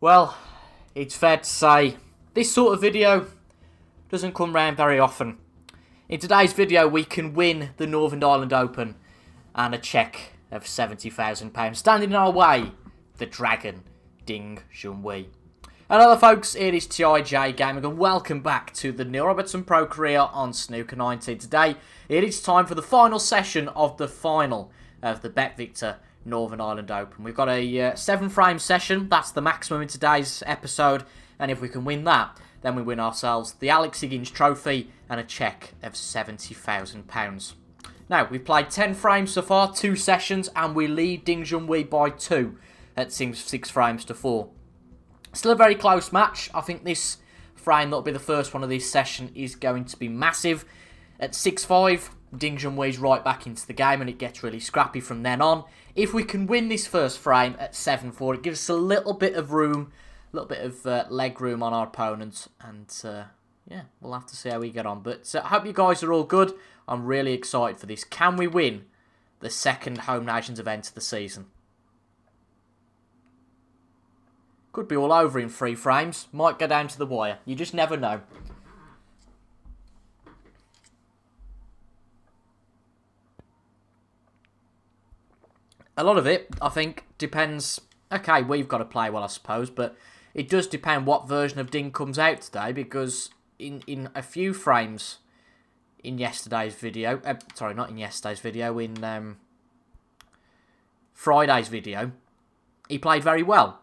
Well, it's fair to say this sort of video doesn't come round very often. In today's video we can win the Northern Ireland Open and a cheque of £70,000. Standing in our way, the Dragon, Ding Junhui. And hello folks, it is TIJ Gaming and welcome back to the Robertson Pro career on Snooker 19. Today it is time for the final session of the final of the Bet Victor Northern Ireland Open. We've got a 7-frame session, that's the maximum in today's episode, and if we can win that, then we win ourselves the Alex Higgins Trophy and a cheque of £70,000. Now, we've played 10 frames so far, 2 sessions, and we lead Ding Junhui by 2 at 6 frames to 4. Still a very close match. I think this frame that'll be the first one of this session is going to be massive. At 6-5, Ding Junhui's right back into the game and it gets really scrappy from then on. If we can win this first frame at 7-4, it gives us a little bit of room, a little bit of leg room on our opponent. And yeah, we'll have to see how we get on. But I hope you guys are all good. I'm really excited for this. Can we win the second Home Nations event of the season? Could be all over in 3 frames. Might go down to the wire. You just never know. A lot of it, I think, depends. Okay, we've got to play well, I suppose, but it does depend what version of Ding comes out today, because in a few frames in yesterday's video, sorry, not in yesterday's video, in Friday's video, he played very well.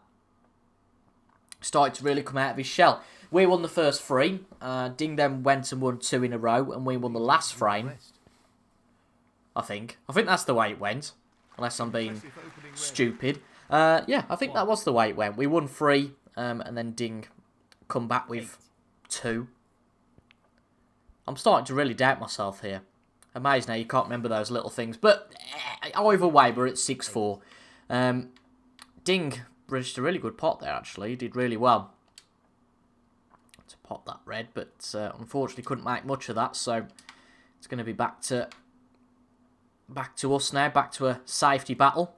Started to really come out of his shell. We won the first 3. Ding then went and won 2 in a row, and we won the last frame. I think that's the way it went. Unless I'm being stupid. Yeah, I think that was the way it went. We won 3, and then Ding come back with 2. I'm starting to really doubt myself here. Amazing how you can't remember those little things. But either way, we're at 6-4. Ding reached a really good pot there, actually. He did really well to pot that red, but unfortunately couldn't make much of that. So it's going to be back to us now, back to a safety battle.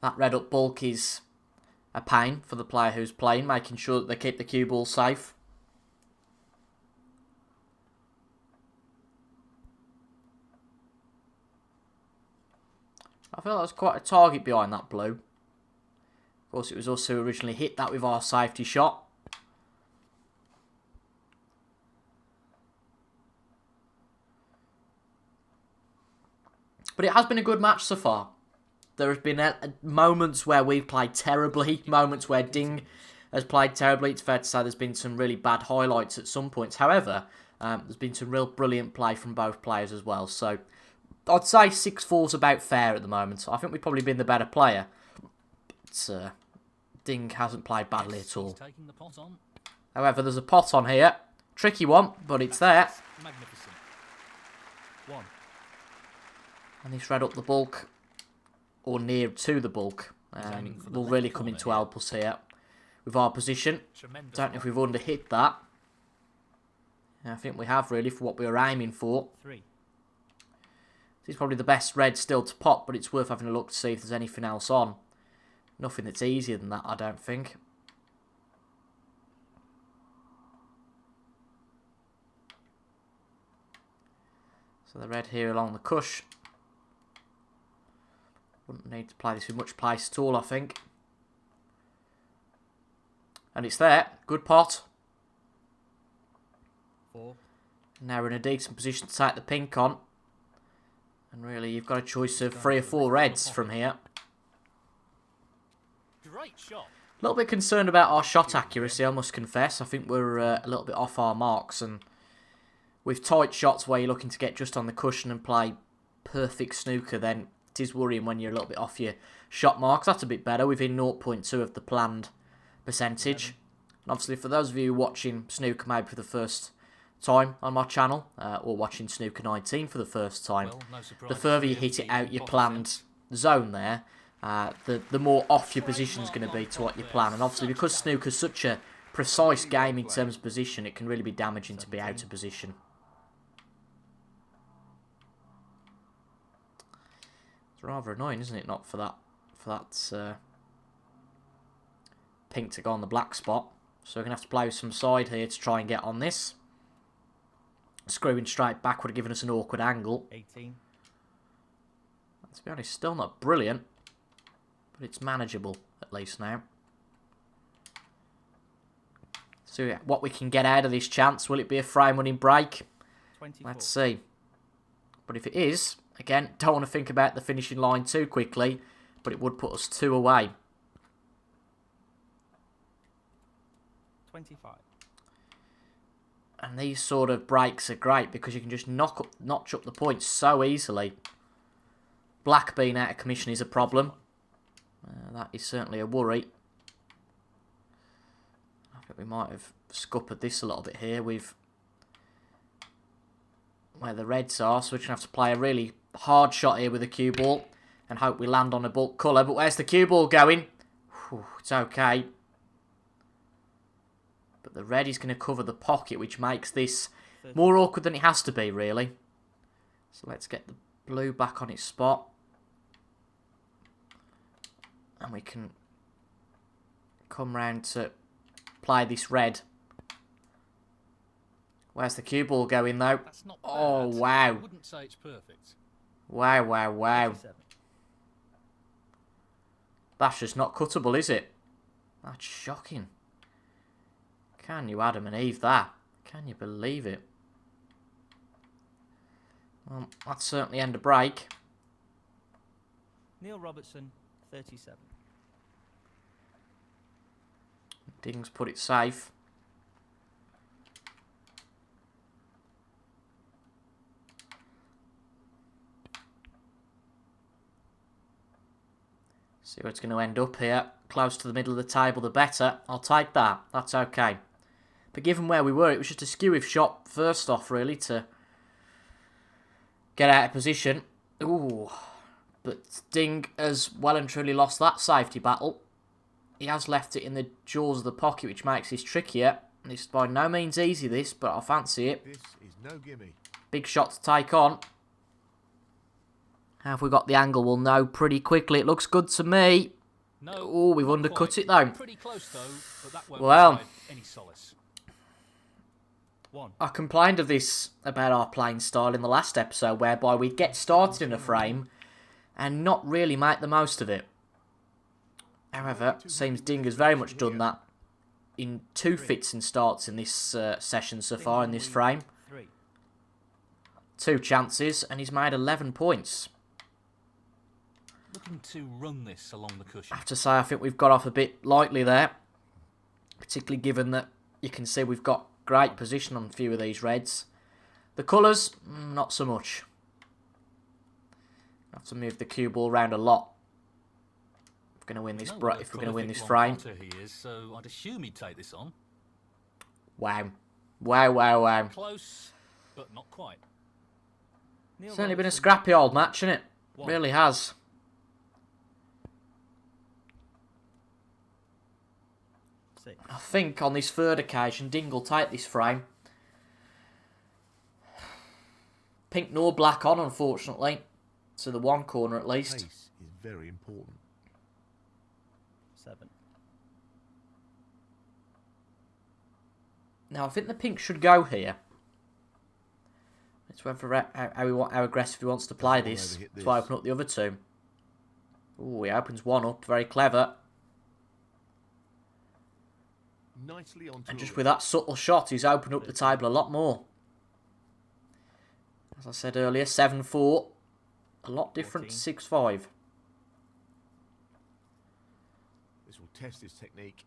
That red up bulk is a pain for the player who's playing, making sure that they keep the cue ball safe. I feel like there's quite a target behind that blue. Of course, it was us who originally hit that with our safety shot. But it has been a good match so far. There have been moments where we've played terribly, moments where Ding has played terribly. It's fair to say there's been some really bad highlights at some points. However, there's been some real brilliant play from both players as well. So I'd say 6-4 is about fair at the moment. I think we've probably been the better player. But Ding hasn't played badly at all. However, there's a pot on here. Tricky one, but it's there. Magnificent. 1. And this red up the bulk, or near to the bulk, will really come into help us here with our position. Don't know if we've underhit that. I think we have really for what we were aiming for. 3. This is probably the best red still to pot, but it's worth having a look to see if there's anything else on. Nothing that's easier than that, I don't think. So the red here along the cush. Wouldn't need to play this with much place at all, I think. And it's there. Good pot. 4. Now we're in a decent position to take the pink on. And really, you've got a choice of 3 or 4 reds from here. Great shot. A little bit concerned about our shot accuracy, I must confess. I think we're a little bit off our marks. And with tight shots where you're looking to get just on the cushion and play perfect snooker, then it is worrying when you're a little bit off your shot marks. That's a bit better, within 0.2 of the planned percentage. And obviously for those of you watching snooker maybe for the first time on my channel, or watching Snooker 19 for the first time, the further you hit it out your planned zone there, the more off your position's going to be to what you plan. And obviously because snooker's such a precise game in terms of position, it can really be damaging to be out of position. It's rather annoying, isn't it, not for that pink to go on the black spot. So we're going to have to play with some side here to try and get on this. Screwing straight back would have given us an awkward angle. 18. To be honest, still not brilliant. But it's manageable, at least now. So what we can get out of this chance. Will it be a frame winning break? 24. Let's see. But if it is, again, don't want to think about the finishing line too quickly. But it would put us 2 away. 25. And these sort of breaks are great because you can just notch up the points so easily. Black being out of commission is a problem. That is certainly a worry. I think we might have scuppered this a little bit here with where the reds are. So we're going to have to play a really hard shot here with the cue ball and hope we land on a bulk colour. But where's the cue ball going? Whew, it's okay. But the red is going to cover the pocket, which makes this more awkward than it has to be, really. So let's get the blue back on its spot. And we can come round to play this red. Where's the cue ball going, though? That's not Oh, bad. wow. I wouldn't say it's perfect. Wow, wow, wow. 37. That's just not cuttable, is it? That's shocking. Can you Adam and Eve that? Can you believe it? Well, that's certainly end a break. Neil Robertson, 37. Ding's put it safe. See where it's going to end up here. Close to the middle of the table, the better. I'll take that. That's okay. But given where we were, it was just a skewish shot first off, really, to get out of position. Ooh. But Ding has well and truly lost that safety battle. He has left it in the jaws of the pocket, which makes this trickier. It's by no means easy, this, but I fancy it. This is no gimme. Big shot to take on. How have we got the angle? We'll know pretty quickly. It looks good to me. No. Oh, we've not undercut quite. it, though. Pretty close, though, but that won't Well. provide any solace. 1. I complained of this about our playing style in the last episode, whereby we'd get started in a frame and not really make the most of it. However, it seems Ding has very much done that in 2 fits and starts in this session so far, in this frame. 3. 2 chances, and he's made 11 points. Looking to run this along the cushion. I have to say, I think we've got off a bit lightly there, particularly given that you can see we've got great position on a few of these reds. The colours, not so much. Have to move the cue ball around a lot. If we're going to win this, if we're going to win this frame. He is, so I'd assume he'd take this on. Wow, wow, wow, wow. Close, but not quite. Neil Certainly been a Robertson, scrappy old match, hasn't it? 1. Really has. 6. I think on this third occasion, Ding will take this frame. Pink nor black on, unfortunately. To the one corner, at least. Pace is very important. 7. Now, I think the pink should go here. It's whether how aggressive he wants to play Doesn't this. overhit To this. open up the other 2. Ooh, he opens one up. Very clever. Nicely on And just tour. with that subtle shot, he's opened up the table a lot more. As I said earlier, 7-4. A lot different to 6-5. This will test his technique.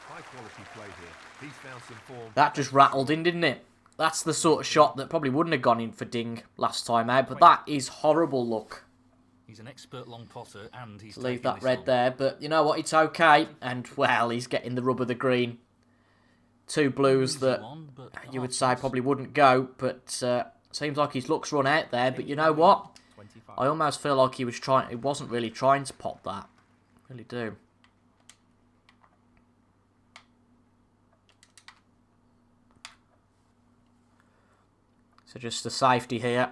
High quality play here. He's found some form. That just rattled in, didn't it? That's the sort of shot that probably wouldn't have gone in for Ding last time out. But that is horrible luck. He's an expert long potter, and he's To leave taking that this red on. there. But you know what? It's okay. And, well, he's getting the rub of the green. 2 blues Easy that one, but you would hard say to probably wouldn't go. But seems like his luck's run out there. But you know what? 25. I almost feel like he wasn't really trying to pot that. Really do. So just the safety here.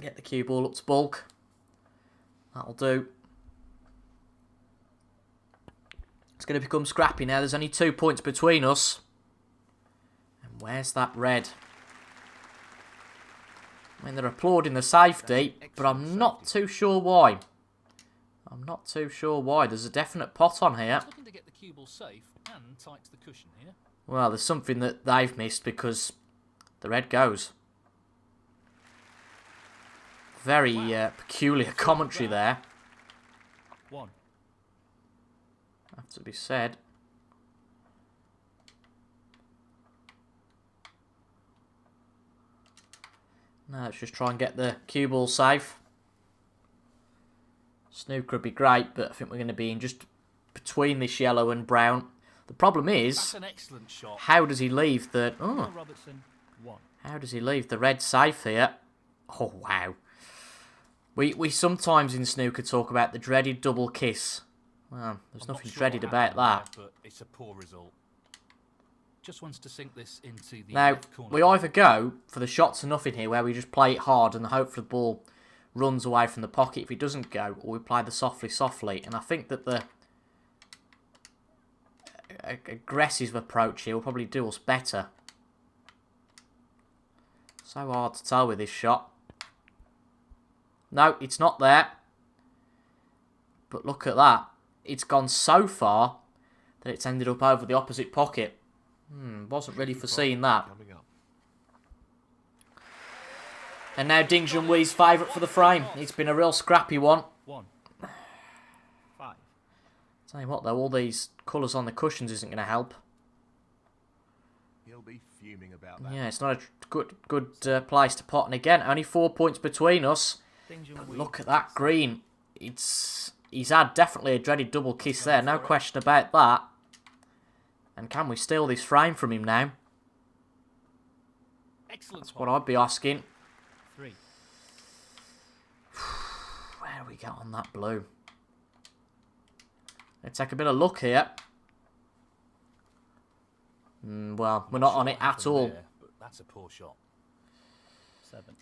Get the cue ball up to bulk. That'll do. It's going to become scrappy now. There's only 2 points between us. And where's that red? I mean, they're applauding the safety, but I'm not too sure why. I'm not too sure why. There's a definite pot on here. Looking to get the cue ball safe and tight to the cushion here. Well, there's something that they've missed because the red goes. Very peculiar commentary there. One. Have to be said. Now let's just try and get the cue ball safe. Snooker would be great, but I think we're going to be in just between this yellow and brown. The problem is, That's an excellent shot. how does he leave the... Oh, Robertson, 1. how does he leave the red safe here? Oh, wow. We sometimes in snooker talk about the dreaded double kiss. Well, there's I'm not nothing sure dreaded what about happened that. there, but it's a poor result. Just wants to sink this into the Now, left corner. we either go for the shots or nothing here, where we just play it hard and hope for the ball runs away from the pocket if it doesn't go, or we play the softly. And I think that the aggressive approach here will probably do us better. So hard to tell with this shot. No, it's not there. But look at that. It's gone so far that it's ended up over the opposite pocket. Wasn't really foreseeing that. Coming up. And now Ding Junhui's favourite for the frame. It's been a real scrappy one. 1. 5. Tell you what though, all these colours on the cushions isn't going to help. He'll be fuming about that. Yeah, it's not a good place to pot. And again, only 4 points between us. But look at that green. He's had definitely a dreaded double kiss there. No question about that. And can we steal this frame from him now? Excellent. That's what I'd be asking. 3. Where do we get on that blue? Let's take a bit of luck here. Well, we're not on it at all. There, but that's a poor shot. 7.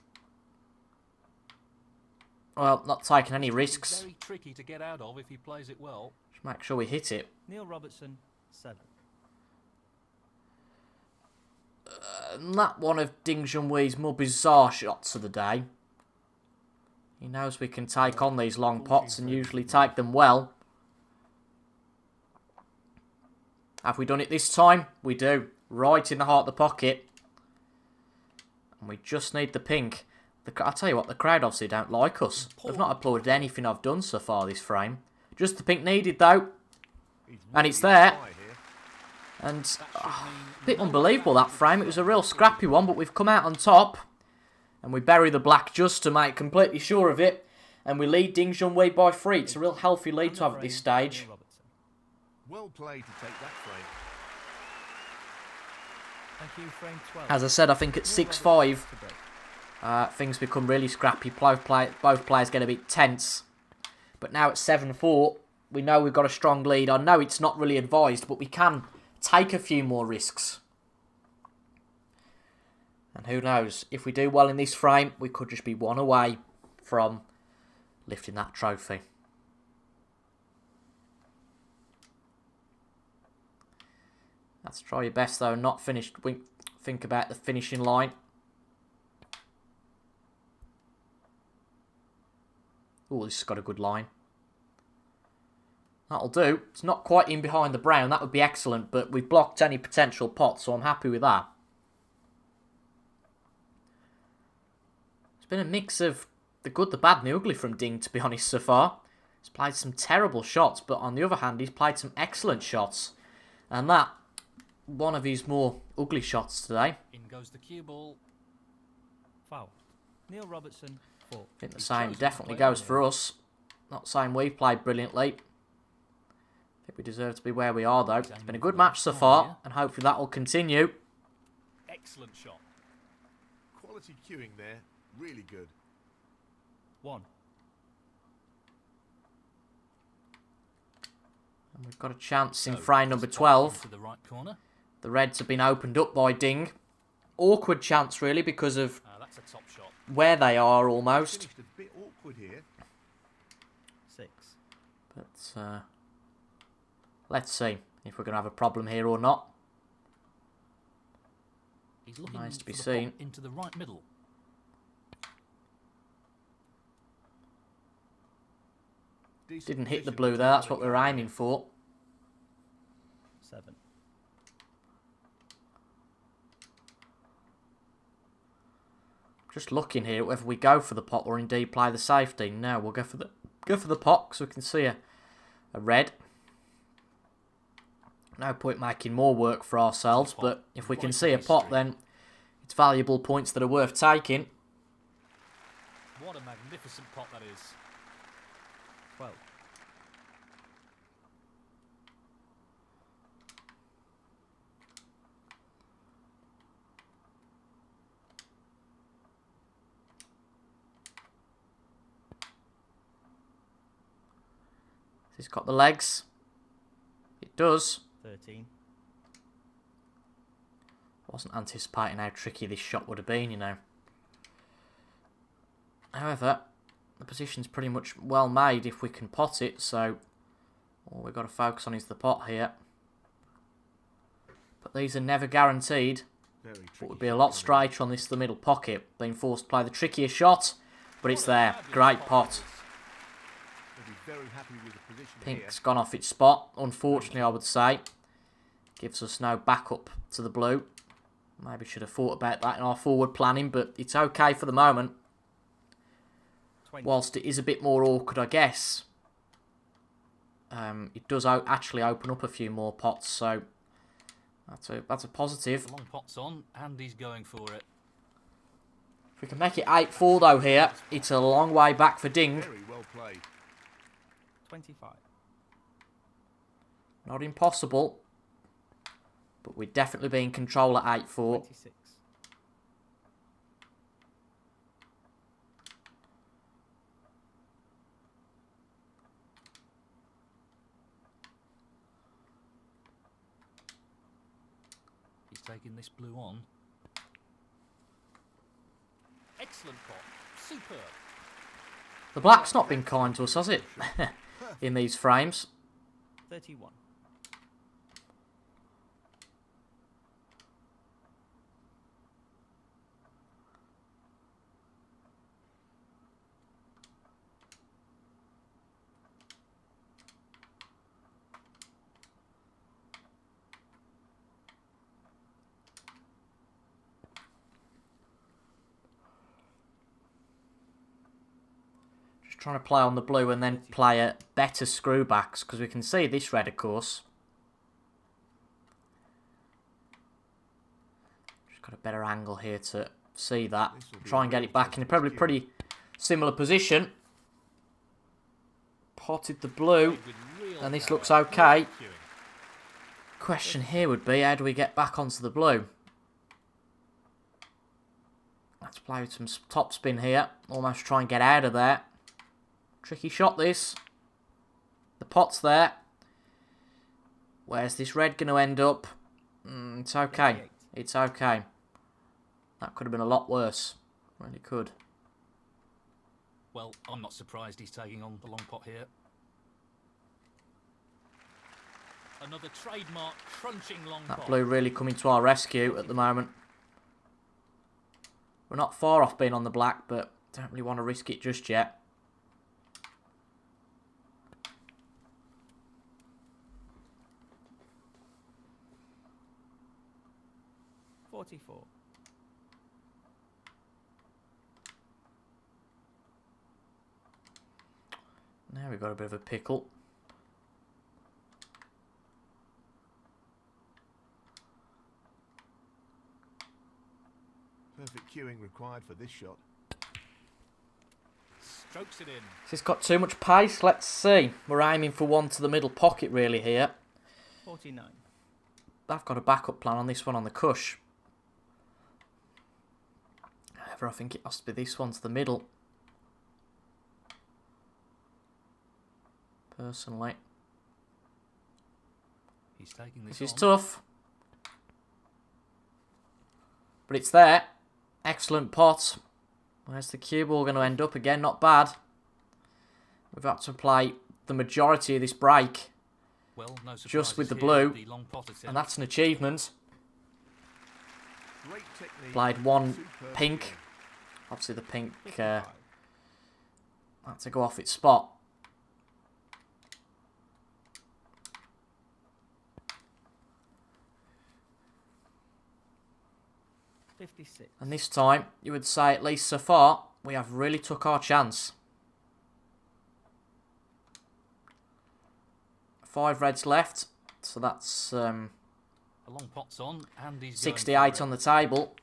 Well, not taking any risks. Very tricky to get out of if he plays it well. Just make sure we hit it. Neil Robertson, 7. And that one of Ding Junhui's more bizarre shots of the day. He knows we can take on these long pots and usually take them well. Have we done it this time? We do. Right in the heart of the pocket. And we just need the pink. I'll tell you what, the crowd obviously don't like us. They've not applauded anything I've done so far this frame. Just the pink needed though. And it's there. And a bit unbelievable that frame. It was a real scrappy one, but we've come out on top. And we bury the black just to make completely sure of it. And we lead Ding Junhui by 3. It's a real healthy lead to have at this stage. Well played to take that frame. Thank you, frame 12. As I said, I think at 6-5, things become really scrappy. Both players get a bit tense. But now at 7-4, we know we've got a strong lead. I know it's not really advised, but we can take a few more risks. And who knows, if we do well in this frame, we could just be one away from lifting that trophy. Let's try your best though and not think about the finishing line. Oh, this has got a good line. That'll do. It's not quite in behind the brown. That would be excellent, but we've blocked any potential pot, so I'm happy with that. It's been a mix of the good, the bad, and the ugly from Ding, to be honest, so far. He's played some terrible shots, but on the other hand, he's played some excellent shots. And that, one of his more ugly shots today. In goes the cue ball. Foul. Neil Robertson, 4. I think the same definitely goes for us. Not saying we've played brilliantly. I think we deserve to be where we are, though. It's been a good match so far, and hopefully that will continue. Excellent shot. Quality cueing there. Really good. 1. And we've got a chance in frame number 12. To the right corner. The reds have been opened up by Ding. Awkward chance, really, because of That's a top shot. where they are almost. Finished a bit awkward here. 6. But Let's see if we're going to have a problem here or not. He's looking Nice to be for the seen. pot into the right middle. Didn't hit the blue there. That's what we're aiming for. 7. Just looking here whether we go for the pot or indeed play the safety. No, we'll go for the pot so we can see a red. No point making more work for ourselves, but if we can see a pot, then it's valuable points that are worth taking. What a magnificent pot that is. 12. Has this got the legs? It does. 13. Wasn't anticipating how tricky this shot would have been, you know. However, the position's pretty much well made if we can pot it, so all we've got to focus on is the pot here. But these are never guaranteed. It would be a lot straighter on this the middle pocket, being forced to play the trickier shot, but it's there. Great pot. Pink's gone off its spot, unfortunately I would say. Gives us no backup to the blue. Maybe should have thought about that in our forward planning, but it's okay for the moment. 20. Whilst it is a bit more awkward, I guess, it does actually open up a few more pots, so that's a positive. The long pot's on, and he's going for it. If we can make it 8-4 though here, it's a long way back for Ding. Very well played. 25. Not impossible, but we're definitely be in control at 8-4. 26. He's taking this blue on. Excellent pot. Superb. The black's not been kind to us, has it? In these frames. 31. Trying to play on the blue and then play a better screwbacks, because we can see this red, of course. Just got a better angle here to see that. Try and get it back in a probably pretty similar position. Potted the blue, and this looks okay. Question here would be, how do we get back onto the blue? Let's play with some top spin here. Almost try and get out of there. Tricky shot this. The pot's there. Where's this red going to end up? It's okay. It's okay. That could have been a lot worse. Really could. Well, I'm not surprised he's taking on the long pot here. Another trademark crunching long pot. That blue really coming to our rescue at the moment. We're not far off being on the black, but don't really want to risk it just yet. 44. Now we've got a bit of a pickle. Perfect cueing required for this shot. Strokes it in. This has got too much pace. Let's see. We're aiming for one to the middle pocket really here. 49. I've got a backup plan on this one on the cush. However, I think it has to be this one to the middle. Personally. He's taking this This is on. tough. But it's there. Excellent pot. Where's the cue ball going to end up again? Not bad. We've had to play the majority of this break Well, no just with the surprises blue, here, the long pot attempt. and that's an achievement. Great technique. Played one Superb pink. skill. Obviously the pink 55. had to go off its spot. $56. And this time, you would say, at least so far, we have really took our chance. 5 reds left, so that's A long pot's on, and he's 68 on the table.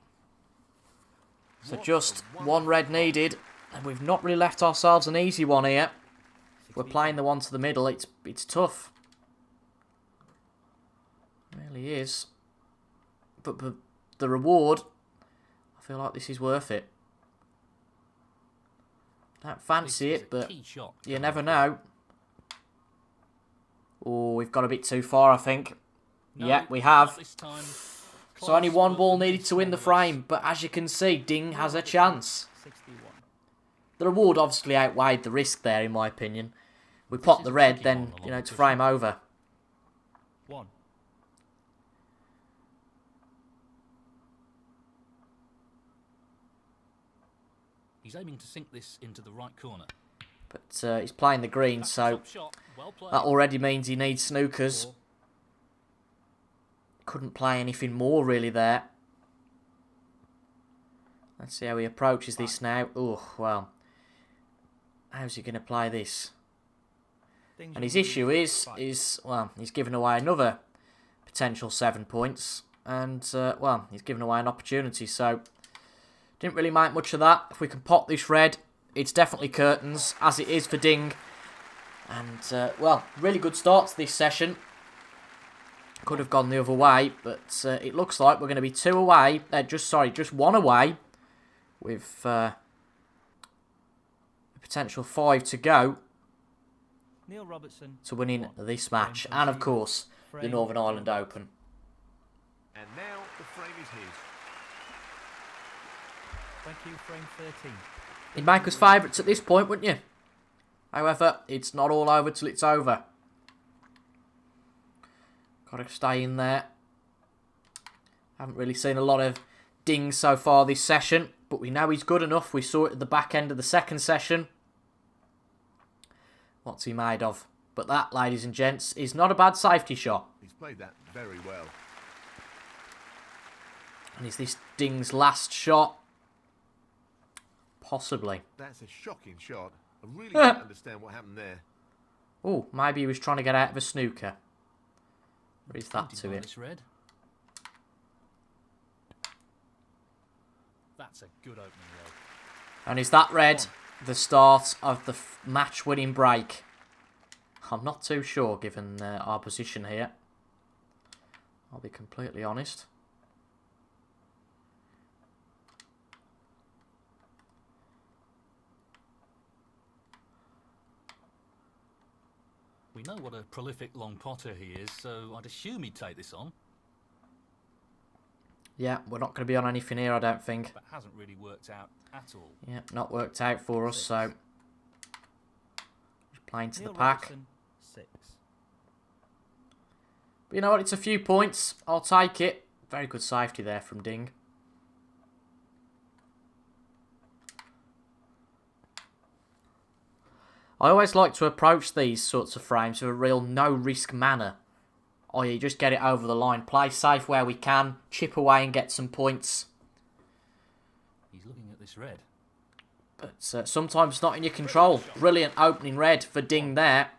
So What just a one red needed, and we've not really left ourselves an easy one here. If we're playing the one to the middle, it's tough. It really is. But the reward, I feel like this is worth it. Don't fancy it, but you never know. Oh, we've got a bit too far, I think. No, Yeah, we have. not this time. So only Close, one but ball needed to win the nonetheless. frame, but as you can see, Ding has a chance. 61. The reward obviously outweighed the risk there, in my opinion. We pot is the a red, tricky then, one, you know, along to the frame over. 1. He's aiming to sink this into the right corner. But he's playing the green, That's a so top shot. Well played. that already means he needs snookers. 4. Couldn't play anything more, really, there. Let's see how he approaches this now. Oh, well. How's he going to play this? And his issue is, well, he's given away another potential 7 points. And, well, he's given away an opportunity. So, didn't really make much of that. If we can pot this red, it's definitely curtains, as it is for Ding. And, well, really good start to this session. Could have gone the other way, but it looks like we're going to be 2 away. Just 1 away. With a potential 5 to go. Neil Robertson To winning 1. this match, and of course the Northern Ireland Open. And now the frame is his. Thank you, frame 13. You'd make us favourites at this point, wouldn't you? However, it's not all over till it's over. Got to stay in there. Haven't really seen a lot of Ding so far this session, but we know he's good enough. We saw it at the back end of the second session. What's he made of? But that, ladies and gents, is not a bad safety shot. He's played that very well. And is this Ding's last shot? Possibly. That's a shocking shot. I really don't understand what happened there. Oh, maybe he was trying to get out of a snooker. Or is that Tempted to by it? this red. That's a good opening red. And is that red the start of the match-winning break? I'm not too sure, given our position here. I'll be completely honest. We know what a prolific long potter he is, so I'd assume he'd take this on, Yeah, we're not going to be on anything here, I don't think. but hasn't really worked out at all. Yeah, not worked out for us, 6. so... Just playing to Neil the pack. Robertson, 6. But you know what, it's a few points. I'll take it. Very good safety there from Ding. I always like to approach these sorts of frames with a real no-risk manner. I.e. just get it over the line, play safe where we can, chip away and get some points. He's looking at this red. But sometimes it's not in your control. Brilliant opening red for Ding there.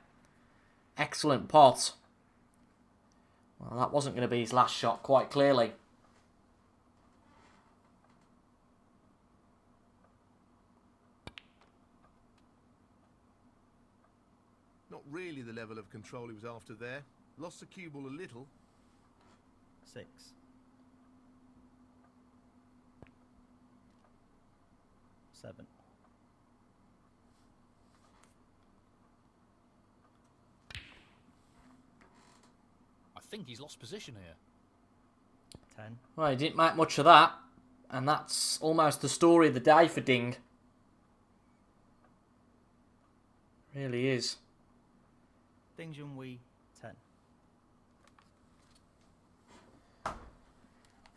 Excellent pot. Well, that wasn't going to be his last shot, quite clearly. Not really the level of control he was after there. Lost the cue ball a little. 6. Seven. I think he's lost position here. 10. Well, he didn't make much of that. And that's almost the story of the day for Ding. Really is. Ding Junhui, 10.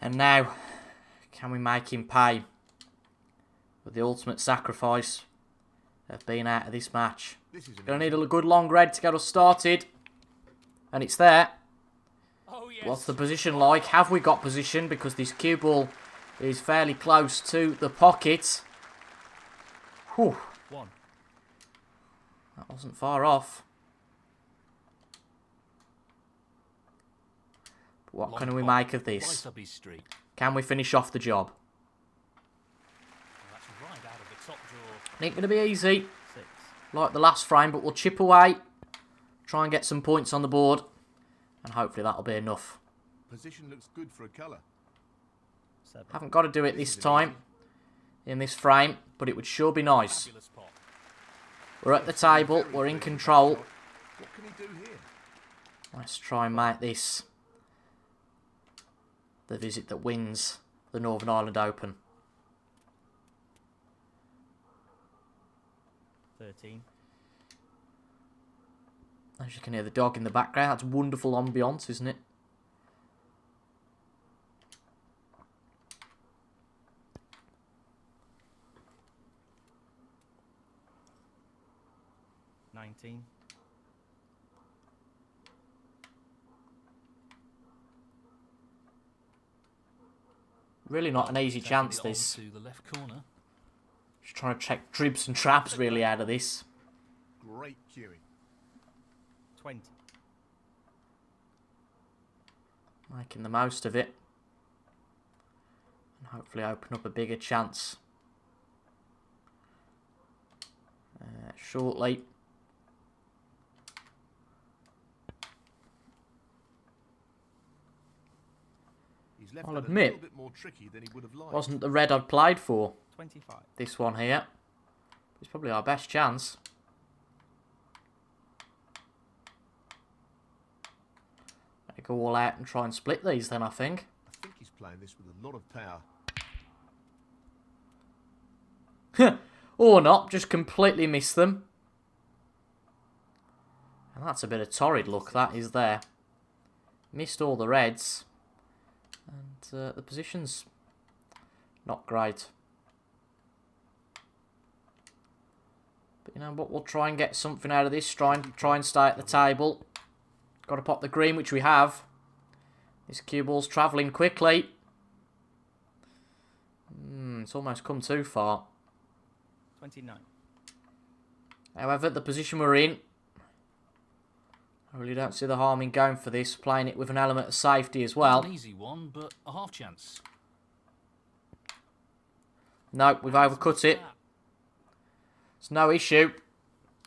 And now, can we make him pay with the ultimate sacrifice of being out of this match? Gonna need a good long red to get us started. And it's there. Oh, yes. What's the position like? Have we got position? Because this cue ball is fairly close to the pocket. Whew. 1. That wasn't far off. But what can we make of this? Can we finish off the job? That's right out of the top drawer. Ain't going to be easy, 6. like the last frame, but we'll chip away. Try and get some points on the board. And hopefully that'll be enough. Position looks good for a colour. 7. Haven't got to do it this time in this frame, but it would sure be nice. Fabulous pot. We're at the table. We're in control. What can he do here? Let's try and make this the visit that wins the Northern Ireland Open. 13. As you can hear the dog in the background, that's wonderful ambience, isn't it? Really not an easy chance, this. To the left corner. Just trying to check dribs and traps really out of this. Great cueing. 20. Making the most of it. And hopefully open up a bigger chance. Shortly. I'll admit, wasn't the red I'd played for. 25. This one here. It's probably our best chance. I go all out and try and split these then, I think. I think he's playing this with a lot of power. Or not, just completely miss them. And that's a bit of torrid luck, that is there. Missed all the reds. And the position's not great. But you know what, we'll try and get something out of this. Try and stay at the table. Got to pop the green, which we have. This cue ball's travelling quickly. It's almost come too far. 29. However, the position we're in, I really don't see the harm in going for this, playing it with an element of safety as well. An easy one, but a half chance. No, we've overcut it. It's no issue.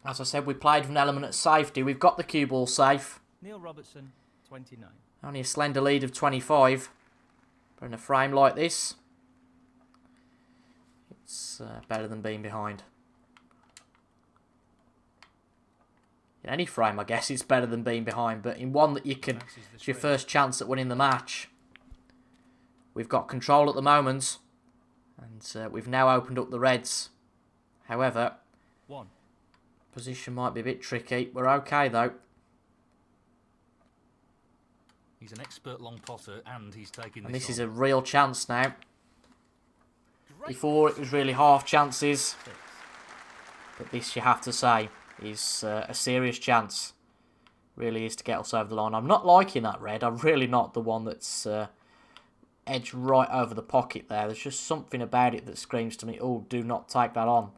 As I said, we played with an element of safety. We've got the cue ball safe. Neil Robertson, 29. Only a slender lead of 25. But in a frame like this, it's better than being behind. In any frame, I guess, it's better than being behind. But in one that you can, it's your first chance at winning the match. We've got control at the moment. And we've now opened up the reds. However, 1. Position might be a bit tricky. We're okay, though. He's an expert long potter, and he's taking And this is a real chance now. Before, it was really half chances. 6. But this, you have to say, is a serious chance. Really is to get us over the line. I'm not liking that red. I'm really not, the one that's edged right over the pocket there. There's just something about it that screams to me, oh, do not take that on.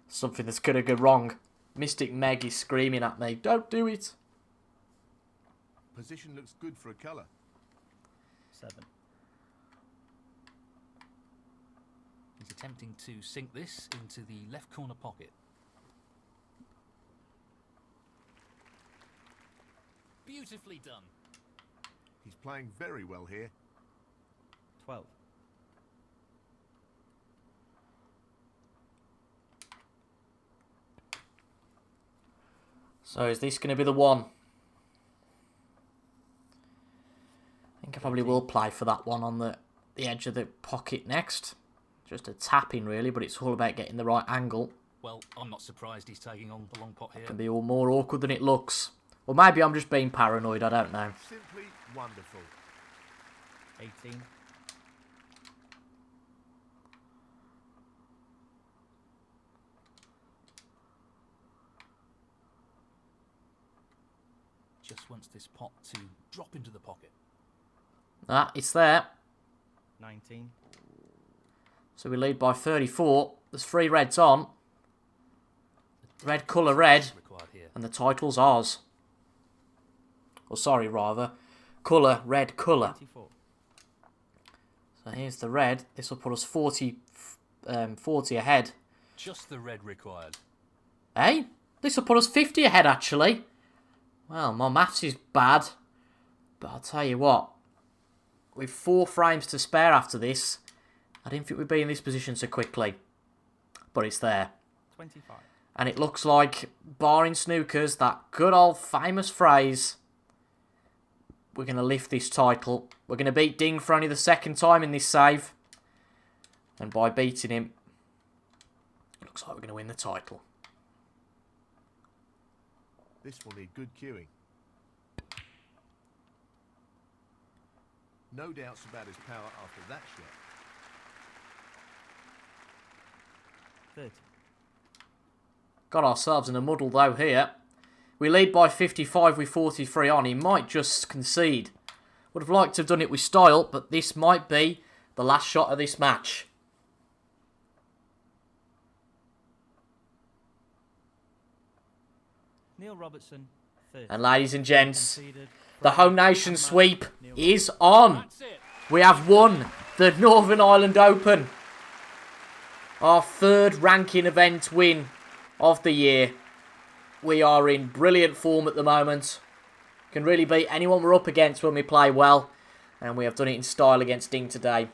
Something that's going to go wrong. Mystic Meg is screaming at me, don't do it. Position looks good for a colour. 7. He's attempting to sink this into the left corner pocket. Beautifully done. He's playing very well here. 12. So is this going to be the one? I think I probably will play for that one on the edge of the pocket next. Just a tap-in really, but it's all about getting the right angle. Well, I'm not surprised he's taking on the long pot here. It can be all more awkward than it looks. Or maybe I'm just being paranoid, I don't know. Simply wonderful. 18. just wants this pot to drop into the pocket. Ah, it's there. 19. So we lead by 34. There's 3 reds on. Red colour red. Required here. And the title's ours. Or sorry, rather. Colour, red colour. 24. So here's the red. This will put us 40 ahead. Just the red required. Eh? This will put us 50 ahead, actually. Well, my maths is bad. But I'll tell you what. With 4 frames to spare after this, I didn't think we'd be in this position so quickly. But it's there. 25. And it looks like, barring snookers, that good old famous phrase, we're going to lift this title. We're going to beat Ding for only the 2nd time in this save. And by beating him, it looks like we're going to win the title. This will need good cueing. No doubts about his power after that shot. 30. Got ourselves in a muddle though here. We lead by 55 with 43 on. He might just concede. Would have liked to have done it with style, but this might be the last shot of this match. Neil Robertson, 30. And ladies and gents, Conceded. the Home Nation sweep is on. We have won the Northern Ireland Open. Our 3rd ranking event win of the year. We are in brilliant form at the moment. Can really beat anyone we're up against when we play well. And we have done it in style against Ding today.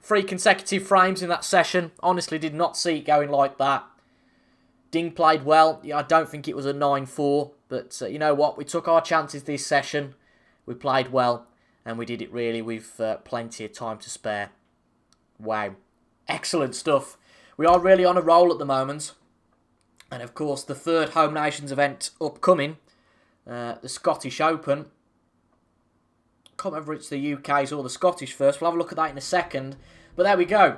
3 consecutive frames in that session. Honestly did not see it going like that. Ding played well. Yeah, I don't think it was a 9-4. But you know what? We took our chances this session. We played well. And we did it really with plenty of time to spare. Wow. Excellent stuff. We are really on a roll at the moment. And of course, the 3rd Home Nations event upcoming. The Scottish Open. Can't remember if it's the UK's or the Scottish first. We'll have a look at that in a second. But there we go.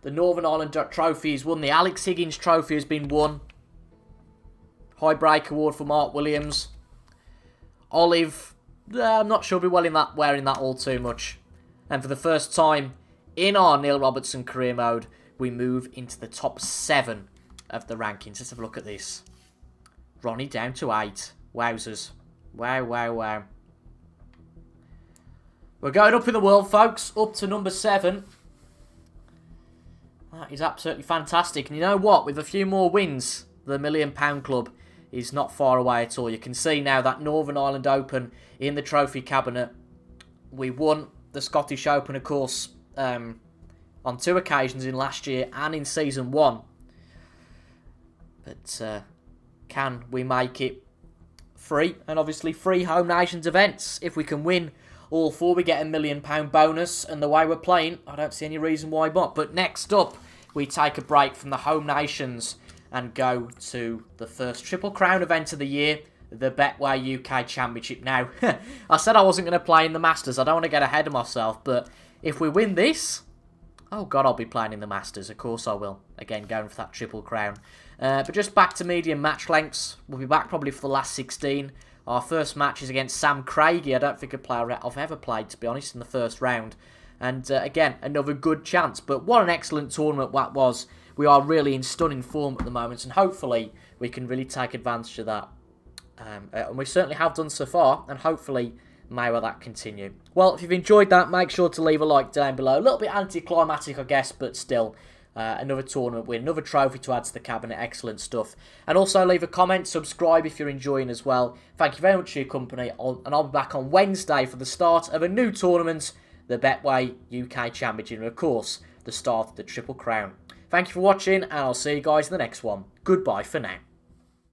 The Northern Ireland Trophy is won. The Alex Higgins Trophy has been won. High Break Award for Mark Williams. Olive, I'm not sure we'll be wearing that all too much. And for the first time in our Neil Robertson career mode, we move into the top 7 of the rankings. Let's have a look at this. Ronnie down to 8. Wowzers. Wow, wow, wow. We're going up in the world, folks. Up to number 7. That is absolutely fantastic. And you know what? With a few more wins, the £1 Million Club is not far away at all. You can see now that Northern Ireland Open in the trophy cabinet. We won the Scottish Open, of course, on 2 occasions in last year and in Season 1. But can we make it free? And obviously 3 Home Nations events. If we can win all 4, we get a £1 Million bonus. And the way we're playing, I don't see any reason why not. But next up, we take a break from the Home Nations and go to the first Triple Crown event of the year, the Betway UK Championship. Now, I said I wasn't going to play in the Masters. I don't want to get ahead of myself. But if we win this, oh God, I'll be playing in the Masters. Of course I will. Again, going for that Triple Crown. But just back to medium match lengths. We'll be back probably for the last 16. Our first match is against Sam Craigie. I don't think a player I've ever played, to be honest, in the first round. And again, another good chance. But what an excellent tournament that was. We are really in stunning form at the moment. And hopefully we can really take advantage of that. And we certainly have done so far. And hopefully may well that continue. Well, if you've enjoyed that, make sure to leave a like down below. A little bit anticlimactic, I guess, but still. Another tournament win, another trophy to add to the cabinet. Excellent stuff. And also leave a comment, subscribe if you're enjoying as well. Thank you very much for your company, and I'll be back on Wednesday for the start of a new tournament, the Betway UK Championship, and of course the start of the Triple Crown. Thank you for watching, and I'll see you guys in the next one. Goodbye for now.